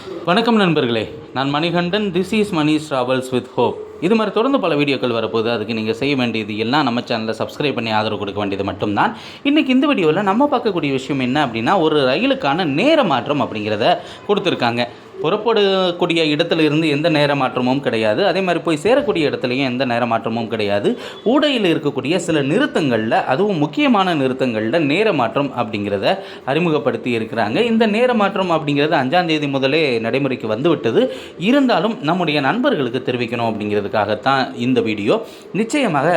வணக்கம் நண்பர்களே, நான் Manikandan. This is Mani's travels with hope. இது மாதிரி தொடர்ந்து பல வீடியோக்கள் வரப்போகுது. அதுக்கு நீங்கள் செய்ய வேண்டியது எல்லாம் நம்ம சேனலில் சப்ஸ்கிரைப் பண்ணி ஆதரவு கொடுக்க வேண்டியது மட்டும்தான். இன்றைக்கி இந்த வீடியோவில் நம்ம பார்க்கக்கூடிய விஷயம் என்ன அப்படின்னா, ஒரு ரயிலுக்கான நேர மாற்றம் அப்படிங்கிறத கொடுத்துருக்காங்க. புறப்படக்கூடிய இடத்துல இருந்து எந்த நேர மாற்றமும் கிடையாது. அதே மாதிரி போய் சேரக்கூடிய இடத்துலையும் எந்த நேர மாற்றமும் கிடையாது. ஊடையில் இருக்கக்கூடிய சில நிறுத்தங்களில், அதுவும் முக்கியமான நிறுத்தங்களில் நேர மாற்றம் அப்படிங்கிறத அறிமுகப்படுத்தி இருக்கிறாங்க. இந்த நேர மாற்றம் அப்படிங்கிறது 5ஆம் தேதி முதலே நடைமுறைக்கு வந்துவிட்டது. இருந்தாலும் நம்முடைய நண்பர்களுக்கு தெரிவிக்கணும் அப்படிங்கிறதுக்காகத்தான் இந்த வீடியோ. நிச்சயமாக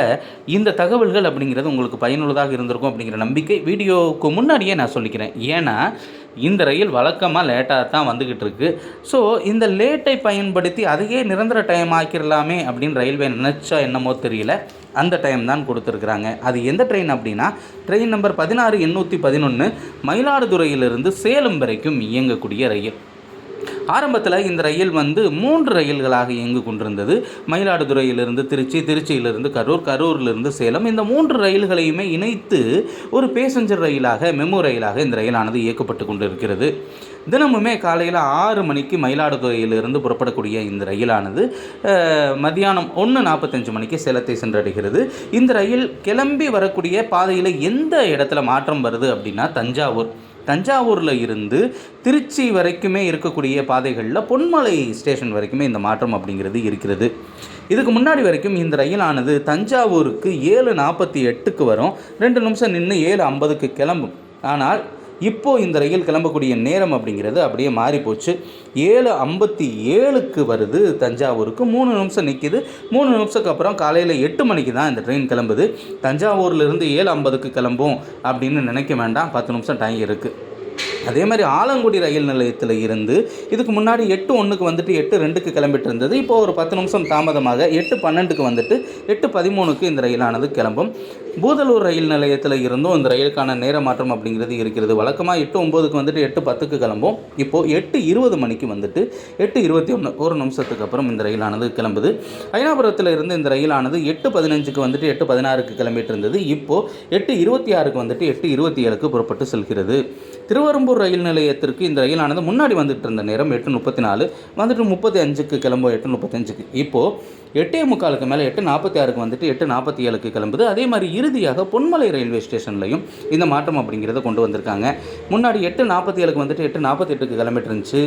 இந்த தகவல்கள் அப்படிங்கிறது உங்களுக்கு பயனுள்ளதாக இருந்திருக்கும் அப்படிங்கிற நம்பிக்கை வீடியோவுக்கு முன்னாடியே நான் சொல்லிக்கிறேன். ஏன்னா இந்த ரயில் வழக்கமாக லேட்டாக தான் வந்துக்கிட்டு இருக்கு. ஸோ இந்த லேட்டை பயன்படுத்தி அதையே நிரந்தர டைம் ஆக்கிடலாமே அப்படின்னு ரயில்வே நினச்சா என்னமோ தெரியல, அந்த டைம் தான் கொடுத்துருக்குறாங்க. அது எந்த ட்ரெயின் அப்படின்னா, ட்ரெயின் நம்பர் 16811 மயிலாடுதுறையிலிருந்து சேலம் வரைக்கும் இயங்கக்கூடிய ரயில். ஆரம்பத்தில் இந்த ரயில் 3 ரயில்களாக இயங்கு கொண்டிருந்தது. மயிலாடுதுறையிலிருந்து திருச்சி, திருச்சியிலிருந்து கரூர், கரூரிலிருந்து சேலம். இந்த 3 ரயில்களையுமே இணைத்து ஒரு பேசஞ்சர் ரயிலாக, மெமு ரயிலாக இந்த ரயிலானது இயக்கப்பட்டு கொண்டிருக்கிறது. தினமுமே காலையில் 6 மணிக்கு மயிலாடுதுறையிலிருந்து புறப்படக்கூடிய இந்த ரயிலானது மதியானம் 1:45 மணிக்கு சேலத்தை சென்றடைகிறது. இந்த ரயில் கிளம்பி வரக்கூடிய பாதையில் எந்த இடத்துல மாற்றம் வருது அப்படின்னா, தஞ்சாவூரில் இருந்து திருச்சி வரைக்குமே இருக்கக்கூடிய பாதைகளில் பொன்மலை ஸ்டேஷன் வரைக்குமே இந்த மாற்றம் அப்படிங்கிறது இருக்கிறது. இதுக்கு முன்னாடி வரைக்கும் இந்த ரயிலானது தஞ்சாவூருக்கு 7:48க்கு வரும், 2 நிமிஷம் நின்று 7:50க்கு கிளம்பும். ஆனால் இப்போது இந்த ரயில் கிளம்பக்கூடிய நேரம் அப்படிங்கிறது அப்படியே மாறிப்போச்சு. 7:57க்கு வருது தஞ்சாவூருக்கு, 3 நிமிஷம் நிற்கிது. 3 நிமிஷத்துக்கு அப்புறம் காலையில் 8 மணிக்கு தான் இந்த ட்ரெயின் கிளம்புது. தஞ்சாவூர்லேருந்து 7:50க்கு கிளம்பும் அப்படின்னு நினைக்க வேண்டாம், 10 நிமிஷம் டைம் இருக்குது. அதே மாதிரி ஆலங்குடி ரயில் நிலையத்தில் இருந்து இதுக்கு முன்னாடி 8:01க்கு 8:02க்கு கிளம்பிட்டு இருந்தது. இப்போது ஒரு 10 நிமிஷம் தாமதமாக 8:12க்கு 8:13க்கு இந்த ரயிலானது கிளம்பும். பூதலூர் ரயில் நிலையத்தில் இருந்தும் இந்த ரயிலுக்கான நேர மாற்றம் அப்படிங்கிறது இருக்கிறது. வழக்கமாக 8:09க்கு 8:10க்கு கிளம்பும். இப்போது 8:20 மணிக்கு 8:21 ஒரு நிமிஷத்துக்கு அப்புறம் இந்த ரயிலானது கிளம்புது. அயனாபுரத்தில் இருந்து இந்த ரயிலானது 8:15க்கு 8:16க்கு கிளம்பிட்டு இருந்தது. இப்போது 8:26க்கு 8:27க்கு புறப்பட்டு செல்கிறது. திருவரம்பூர் ரயில் நிலையத்திற்கு இந்த ரயிலானது முன்னாடி வந்துட்டு இருந்த நேரம் 8:34, 35க்கு கிளம்பும். 8:35க்கு இப்போது 8:45க்கு மேலே 8:46க்கு 8:47க்கு கிளம்புது. அதே மாதிரி இறுதியாக பொன்மலை ரயில்வே ஸ்டேஷன்லையும் இந்த மாற்றம் அப்படிங்கிறத கொண்டு வந்திருக்காங்க. முன்னாடி 8:47க்கு 8:48க்கு கிளம்பிட்டு இருந்துச்சு.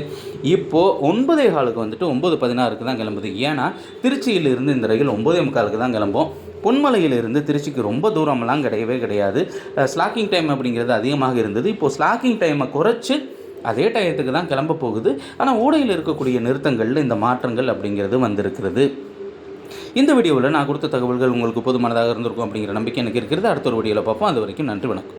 இப்போது 9:15க்கு 9:16க்கு தான் கிளம்புது. ஏன்னா திருச்சியிலிருந்து இந்த ரயில் 9:45க்கு தான் கிளம்பும். பொன்மலையிலிருந்து திருச்சிக்கு ரொம்ப தூரமெல்லாம் கிடையாது. ஸ்லாக்கிங் டைம் அப்படிங்கிறது அதிகமாக இருந்தது. இப்போது ஸ்லாக்கிங் டைமை குறைச்சி அதே டயத்துக்கு தான் கிளம்ப போகுது. ஆனால் ஊடையில் இருக்கக்கூடிய நிறுத்தங்களில் இந்த மாற்றங்கள் அப்படிங்கிறது வந்திருக்கிறது. இந்த வீடியோவில் நான் கொடுத்த தகவல்கள் உங்களுக்கு போதுமானதாக இருந்திருக்கும் அப்படிங்கிற நம்பிக்கை எனக்கு இருக்கிறது. அடுத்த ஒரு வீடியோவில் பார்ப்போம். அது வரைக்கும் நன்றி, வணக்கம்.